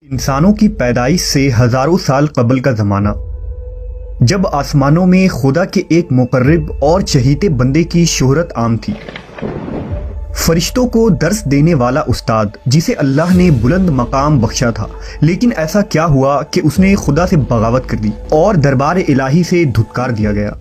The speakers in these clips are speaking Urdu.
انسانوں کی پیدائش سے ہزاروں سال قبل کا زمانہ، جب آسمانوں میں خدا کے ایک مقرب اور چہیتے بندے کی شہرت عام تھی، فرشتوں کو درس دینے والا استاد جسے اللہ نے بلند مقام بخشا تھا، لیکن ایسا کیا ہوا کہ اس نے خدا سے بغاوت کر دی اور دربار الہی سے دھتکار دیا گیا۔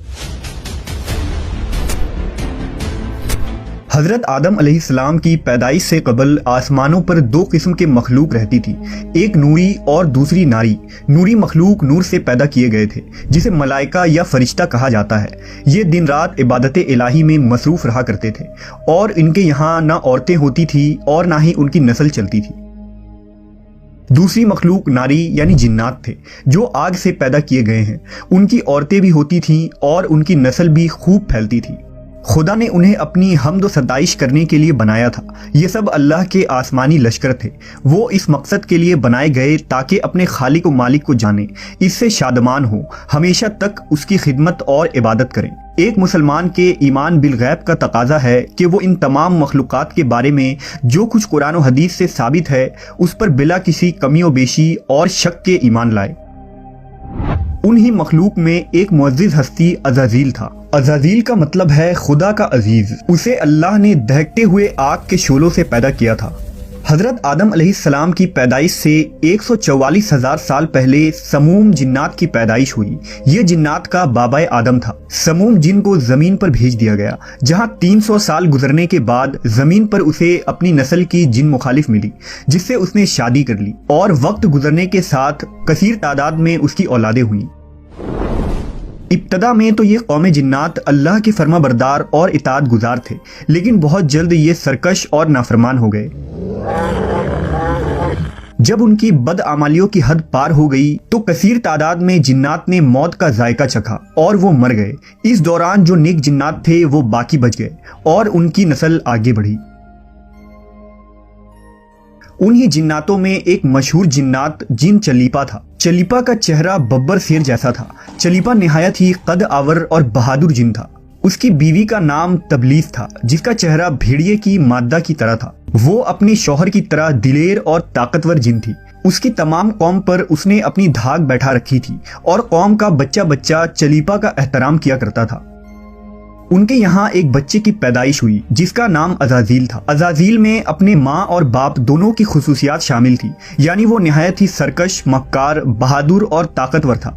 حضرت آدم علیہ السلام کی پیدائش سے قبل آسمانوں پر دو قسم کے مخلوق رہتی تھی، ایک نوری اور دوسری ناری۔ نوری مخلوق نور سے پیدا کیے گئے تھے جسے ملائکہ یا فرشتہ کہا جاتا ہے۔ یہ دن رات عبادت الہی میں مصروف رہا کرتے تھے اور ان کے یہاں نہ عورتیں ہوتی تھی اور نہ ہی ان کی نسل چلتی تھی۔ دوسری مخلوق ناری یعنی جنات تھے جو آگ سے پیدا کیے گئے ہیں۔ ان کی عورتیں بھی ہوتی تھیں اور ان کی نسل بھی خوب پھیلتی تھی۔ خدا نے انہیں اپنی حمد و ستائش کرنے کے لیے بنایا تھا۔ یہ سب اللہ کے آسمانی لشکر تھے۔ وہ اس مقصد کے لیے بنائے گئے تاکہ اپنے خالق و مالک کو جانیں، اس سے شادمان ہوں، ہمیشہ تک اس کی خدمت اور عبادت کریں۔ ایک مسلمان کے ایمان بالغیب کا تقاضا ہے کہ وہ ان تمام مخلوقات کے بارے میں جو کچھ قرآن و حدیث سے ثابت ہے اس پر بلا کسی کمی و بیشی اور شک کے ایمان لائے۔ انہی مخلوق میں ایک معزز ہستی عزازیل تھا۔ عزازیل کا مطلب ہے خدا کا عزیز۔ اسے اللہ نے دہکتے ہوئے آگ کے شعلوں سے پیدا کیا تھا۔ حضرت آدم علیہ السلام کی پیدائش سے 144,000 سال پہلے سموم جنات کی پیدائش ہوئی۔ یہ جنات کا بابا آدم تھا۔ سموم جن کو زمین پر بھیج دیا گیا، جہاں 300 سال گزرنے کے بعد زمین پر اسے اپنی نسل کی جن مخالف ملی، جس سے اس نے شادی کر لی اور وقت گزرنے کے ساتھ کثیر تعداد میں اس کی اولادیں ہوئیں۔ ابتدا میں تو یہ قوم جنات اللہ کے فرما بردار اور اطاعت گزار تھے، لیکن بہت جلد یہ سرکش اور نافرمان ہو گئے۔ جب ان کی بدعمالیوں کی حد پار ہو گئی تو کثیر تعداد میں جنات نے موت کا ذائقہ چکھا اور وہ مر گئے۔ اس دوران جو نیک جنات تھے وہ باقی بچ گئے اور ان کی نسل آگے بڑھی۔ انہی جناتوں میں ایک مشہور جنات جن چلیپا تھا۔ چلیپا کا چہرہ ببر شیر جیسا تھا۔ چلیپا نہایت ہی قد آور اور بہادر جن تھا۔ اس کی بیوی کا نام تبلیس تھا، جس کا چہرہ بھیڑیے کی مادہ کی طرح تھا۔ وہ اپنی شوہر کی طرح دلیر اور طاقتور جن تھی۔ اس کی تمام قوم پر اس نے اپنی دھاک بیٹھا رکھی تھی اور قوم کا بچہ بچہ چلیپا کا احترام کیا کرتا تھا۔ ان کے یہاں ایک بچے کی پیدائش ہوئی جس کا نام عزازیل تھا۔ عزازیل میں اپنے ماں اور باپ دونوں کی خصوصیات شامل تھی، یعنی وہ نہایت ہی سرکش، مکار، بہادر اور طاقتور تھا۔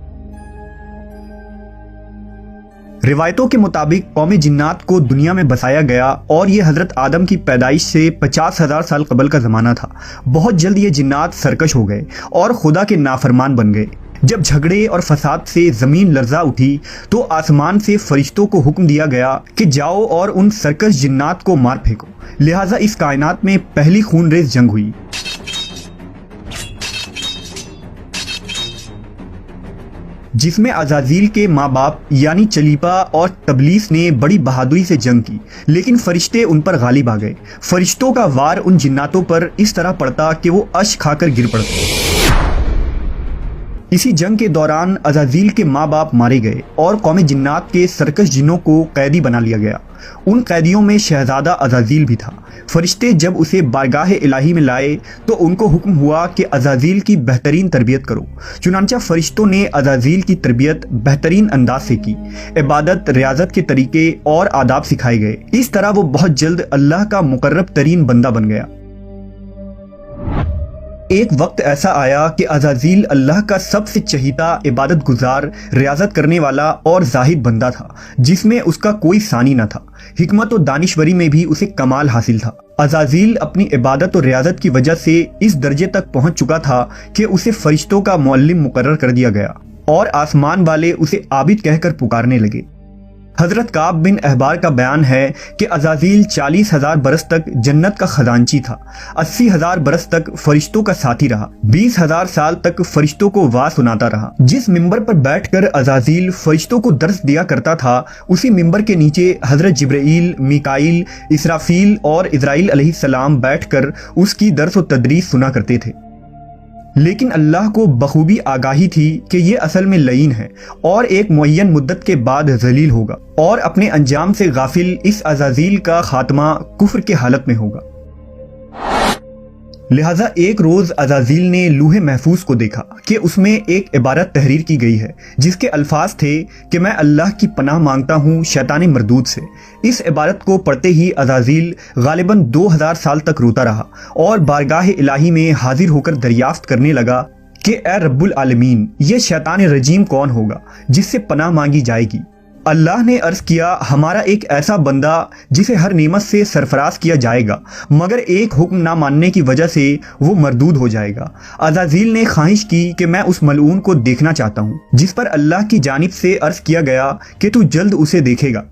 روایتوں کے مطابق قوم جنات کو دنیا میں بسایا گیا اور یہ حضرت آدم کی پیدائش سے 50,000 سال قبل کا زمانہ تھا۔ بہت جلد یہ جنات سرکش ہو گئے اور خدا کے نافرمان بن گئے۔ جب جھگڑے اور فساد سے زمین لرزا اٹھی تو آسمان سے فرشتوں کو حکم دیا گیا کہ جاؤ اور ان سرکش جنات کو مار پھینکو۔ لہٰذا اس کائنات میں پہلی خون ریز جنگ ہوئی، جس میں عزازیل کے ماں باپ یعنی چلیپا اور تبلیس نے بڑی بہادری سے جنگ کی، لیکن فرشتے ان پر غالب آ گئے۔ فرشتوں کا وار ان جناتوں پر اس طرح پڑتا کہ وہ اشک کھا کر گر پڑتے۔ اسی جنگ کے دوران عزازیل کے ماں باپ مارے گئے اور قوم جنات کے سرکش جنوں کو قیدی بنا لیا گیا۔ ان قیدیوں میں شہزادہ عزازیل بھی تھا۔ فرشتے جب اسے بارگاہ الہی میں لائے تو ان کو حکم ہوا کہ عزازیل کی بہترین تربیت کرو۔ چنانچہ فرشتوں نے عزازیل کی تربیت بہترین انداز سے کی۔ عبادت، ریاضت کے طریقے اور آداب سکھائے گئے۔ اس طرح وہ بہت جلد اللہ کا مقرب ترین بندہ بن گیا۔ ایک وقت ایسا آیا کہ عزازیل اللہ کا سب سے چہیتا، عبادت گزار، ریاضت کرنے والا اور زاہد بندہ تھا، جس میں اس کا کوئی ثانی نہ تھا۔ حکمت و دانشوری میں بھی اسے کمال حاصل تھا۔ عزازیل اپنی عبادت و ریاضت کی وجہ سے اس درجے تک پہنچ چکا تھا کہ اسے فرشتوں کا معلم مقرر کر دیا گیا اور آسمان والے اسے عابد کہہ کر پکارنے لگے۔ حضرت کعب بن احبار کا بیان ہے کہ عزازیل 40,000 برس تک جنت کا خزانچی تھا، 80,000 برس تک فرشتوں کا ساتھی رہا، 20,000 سال تک فرشتوں کو واز سناتا رہا۔ جس ممبر پر بیٹھ کر عزازیل فرشتوں کو درس دیا کرتا تھا، اسی ممبر کے نیچے حضرت جبرائیل، میکائیل، اسرافیل اور عزرائیل علیہ السلام بیٹھ کر اس کی درس و تدریس سنا کرتے تھے۔ لیکن اللہ کو بخوبی آگاہی تھی کہ یہ اصل میں لعین ہے اور ایک معین مدت کے بعد ذلیل ہوگا، اور اپنے انجام سے غافل اس عزازیل کا خاتمہ کفر کے حالت میں ہوگا۔ لہٰذا ایک روز عزازیل نے لوح محفوظ کو دیکھا کہ اس میں ایک عبارت تحریر کی گئی ہے جس کے الفاظ تھے کہ میں اللہ کی پناہ مانگتا ہوں شیطان مردود سے۔ اس عبارت کو پڑھتے ہی عزازیل غالباً 2000 سال تک روتا رہا اور بارگاہ الہی میں حاضر ہو کر دریافت کرنے لگا کہ اے رب العالمین، یہ شیطان رجیم کون ہوگا جس سے پناہ مانگی جائے گی؟ اللہ نے عرض کیا، ہمارا ایک ایسا بندہ جسے ہر نعمت سے سرفراز کیا جائے گا مگر ایک حکم نہ ماننے کی وجہ سے وہ مردود ہو جائے گا۔ عزازیل نے خواہش کی کہ میں اس ملعون کو دیکھنا چاہتا ہوں، جس پر اللہ کی جانب سے عرض کیا گیا کہ تو جلد اسے دیکھے گا۔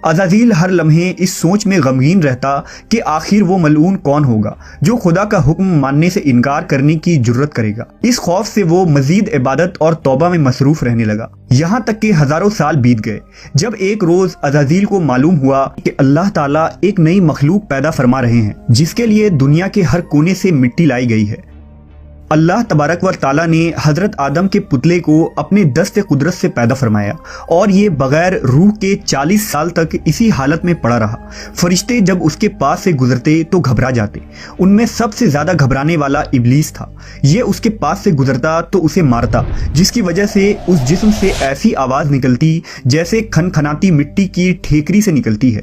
عزازیل ہر لمحے اس سوچ میں غمگین رہتا کہ آخر وہ ملعون کون ہوگا جو خدا کا حکم ماننے سے انکار کرنے کی جرت کرے گا۔ اس خوف سے وہ مزید عبادت اور توبہ میں مصروف رہنے لگا، یہاں تک کہ ہزاروں سال بیت گئے۔ جب ایک روز عزازیل کو معلوم ہوا کہ اللہ تعالیٰ ایک نئی مخلوق پیدا فرما رہے ہیں جس کے لیے دنیا کے ہر کونے سے مٹی لائی گئی ہے، اللہ تبارک و تعالیٰ نے حضرت آدم کے پتلے کو اپنے دست قدرت سے پیدا فرمایا اور یہ بغیر روح کے 40 سال تک اسی حالت میں پڑا رہا۔ فرشتے جب اس کے پاس سے گزرتے تو گھبرا جاتے، ان میں سب سے زیادہ گھبرانے والا ابلیس تھا۔ یہ اس کے پاس سے گزرتا تو اسے مارتا، جس کی وجہ سے اس جسم سے ایسی آواز نکلتی جیسے کھنکھناتی مٹی کی ٹھیکری سے نکلتی ہے۔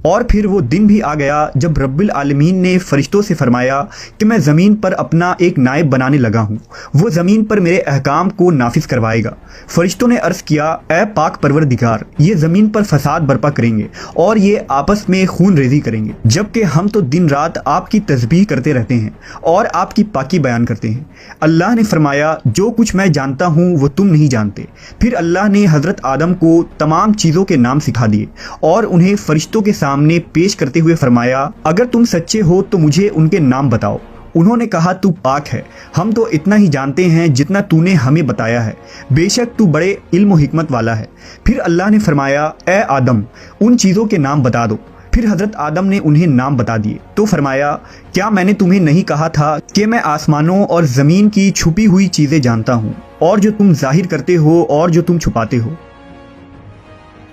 اور پھر وہ دن بھی آ گیا جب رب العالمین نے فرشتوں سے فرمایا کہ میں زمین پر اپنا ایک نائب بنانے لگا ہوں، وہ زمین پر میرے احکام کو نافذ کروائے گا۔ فرشتوں نے عرض کیا، اے پاک پروردگار، یہ زمین پر فساد برپا کریں گے اور یہ آپس میں خون ریزی کریں گے، جبکہ ہم تو دن رات آپ کی تسبیح کرتے رہتے ہیں اور آپ کی پاکی بیان کرتے ہیں۔ اللہ نے فرمایا، جو کچھ میں جانتا ہوں وہ تم نہیں جانتے۔ پھر اللہ نے حضرت آدم کو تمام چیزوں کے نام سکھا دیے اور انہیں فرشتوں کے سامنے پیش کرتے ہوئے فرمایا، اگر تم سچے ہو تو مجھے ان کے نام بتاؤ۔ انہوں نے کہا، تو پاک ہے، ہم تو اتنا ہی جانتے ہیں جتنا تو نے ہمیں بتایا ہے، بے شک تو بڑے علم و حکمت والا ہے۔ پھر اللہ نے فرمایا، اے آدم، ان چیزوں کے نام بتا دو۔ پھر حضرت آدم نے انہیں نام بتا دیے تو فرمایا، کیا میں نے تمہیں نہیں کہا تھا کہ میں آسمانوں اور زمین کی چھپی ہوئی چیزیں جانتا ہوں، اور جو تم ظاہر کرتے ہو اور جو تم چھپاتے ہو؟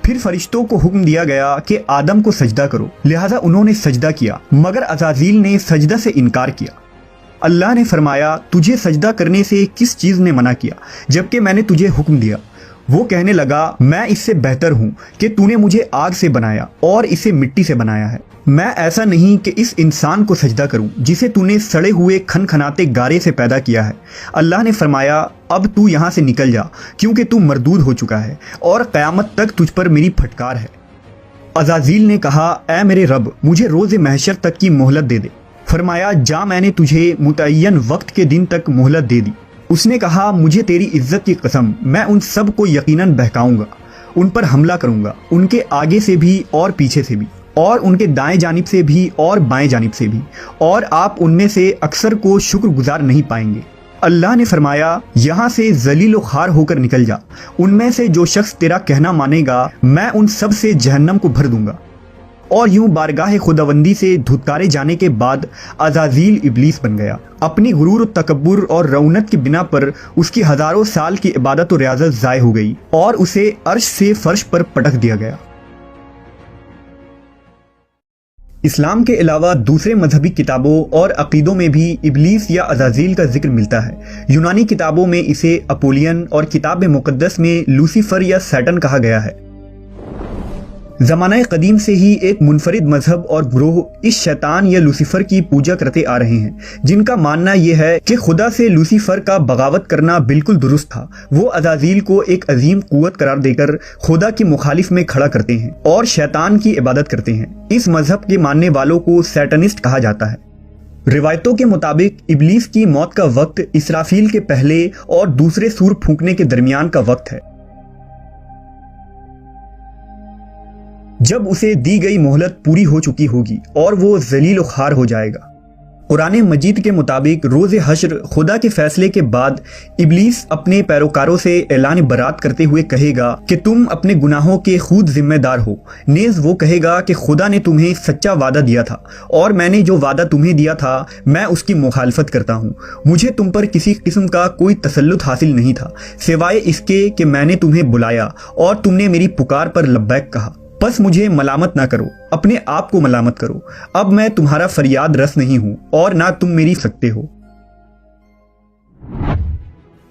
پھر فرشتوں کو حکم دیا گیا کہ آدم کو سجدہ کرو، لہٰذا انہوں نے سجدہ کیا، مگر عزازیل نے سجدہ سے انکار کیا۔ اللہ نے فرمایا، تجھے سجدہ کرنے سے کس چیز نے منع کیا جبکہ میں نے تجھے حکم دیا؟ وہ کہنے لگا، میں اس سے بہتر ہوں کہ تو نے مجھے آگ سے بنایا اور اسے مٹی سے بنایا ہے۔ میں ایسا نہیں کہ اس انسان کو سجدہ کروں جسے تو نے سڑے ہوئے کھنکھناتے گارے سے پیدا کیا ہے۔ اللہ نے فرمایا، اب تو یہاں سے نکل جا، کیونکہ تو مردود ہو چکا ہے اور قیامت تک تجھ پر میری پھٹکار ہے۔ عزازیل نے کہا، اے میرے رب، مجھے روز محشر تک کی مہلت دے دے۔ فرمایا، جا، میں نے تجھے متعین وقت کے دن تک مہلت دے دی۔ اس نے کہا، مجھے تیری عزت کی قسم، میں ان سب کو یقیناً بہکاؤں گا، ان پر حملہ کروں گا، ان کے آگے سے بھی اور پیچھے سے بھی، اور ان کے دائیں جانب سے بھی اور بائیں جانب سے بھی، اور آپ ان میں سے اکثر کو شکر گزار نہیں پائیں گے۔ اللہ نے فرمایا، یہاں سے ذلیل و خوار ہو کر نکل جا، ان میں سے جو شخص تیرا کہنا مانے گا میں ان سب سے جہنم کو بھر دوں گا۔ اور یوں بارگاہ خداوندی سے دھتکارے جانے کے بعد عزازیل ابلیس بن گیا۔ اپنی غرور و تکبر اور رعونت کی بنا پر اس کی ہزاروں سال کی عبادت و ریاضت ضائع ہو گئی اور اسے عرش سے فرش پر پٹک دیا گیا۔ اسلام کے علاوہ دوسرے مذہبی کتابوں اور عقیدوں میں بھی ابلیس یا عزازیل کا ذکر ملتا ہے۔ یونانی کتابوں میں اسے اپولین اور کتاب مقدس میں لوسیفر یا سیٹن کہا گیا ہے۔ زمانہ قدیم سے ہی ایک منفرد مذہب اور گروہ اس شیطان یا لوسیفر کی پوجا کرتے آ رہے ہیں، جن کا ماننا یہ ہے کہ خدا سے لوسیفر کا بغاوت کرنا بالکل درست تھا۔ وہ عزازیل کو ایک عظیم قوت قرار دے کر خدا کی مخالف میں کھڑا کرتے ہیں اور شیطان کی عبادت کرتے ہیں۔ اس مذہب کے ماننے والوں کو سیٹنسٹ کہا جاتا ہے۔ روایتوں کے مطابق ابلیس کی موت کا وقت اسرافیل کے پہلے اور دوسرے سور پھونکنے کے درمیان کا وقت ہے، جب اسے دی گئی مہلت پوری ہو چکی ہوگی اور وہ ذلیل و خوار ہو جائے گا۔ قرآن مجید کے مطابق روز حشر خدا کے فیصلے کے بعد ابلیس اپنے پیروکاروں سے اعلان برات کرتے ہوئے کہے گا کہ تم اپنے گناہوں کے خود ذمہ دار ہو۔ نیز وہ کہے گا کہ خدا نے تمہیں سچا وعدہ دیا تھا اور میں نے جو وعدہ تمہیں دیا تھا میں اس کی مخالفت کرتا ہوں۔ مجھے تم پر کسی قسم کا کوئی تسلط حاصل نہیں تھا سوائے اس کے کہ میں نے تمہیں بلایا اور تم نے میری پکار پر لبیک کہا۔ بس مجھے ملامت نہ کرو، اپنے آپ کو ملامت کرو، اب میں تمہارا فریاد رس نہیں ہوں اور نہ تم میری سکتے ہو۔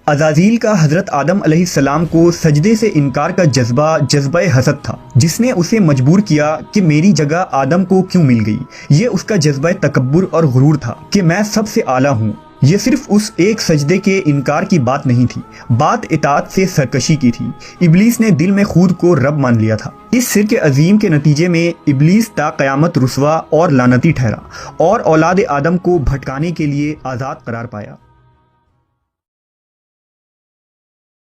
عزازیل کا حضرت آدم علیہ السلام کو سجدے سے انکار کا جذبہ حسد تھا، جس نے اسے مجبور کیا کہ میری جگہ آدم کو کیوں مل گئی۔ یہ اس کا جذبہ تکبر اور غرور تھا کہ میں سب سے اعلیٰ ہوں۔ یہ صرف اس ایک سجدے کے انکار کی بات نہیں تھی، بات اطاعت سے سرکشی کی تھی۔ ابلیس نے دل میں خود کو رب مان لیا تھا۔ اس شرک عظیم کے نتیجے میں ابلیس تا قیامت رسوا اور لعنتی ٹھہرا اور اولاد آدم کو بھٹکانے کے لیے آزاد قرار پایا۔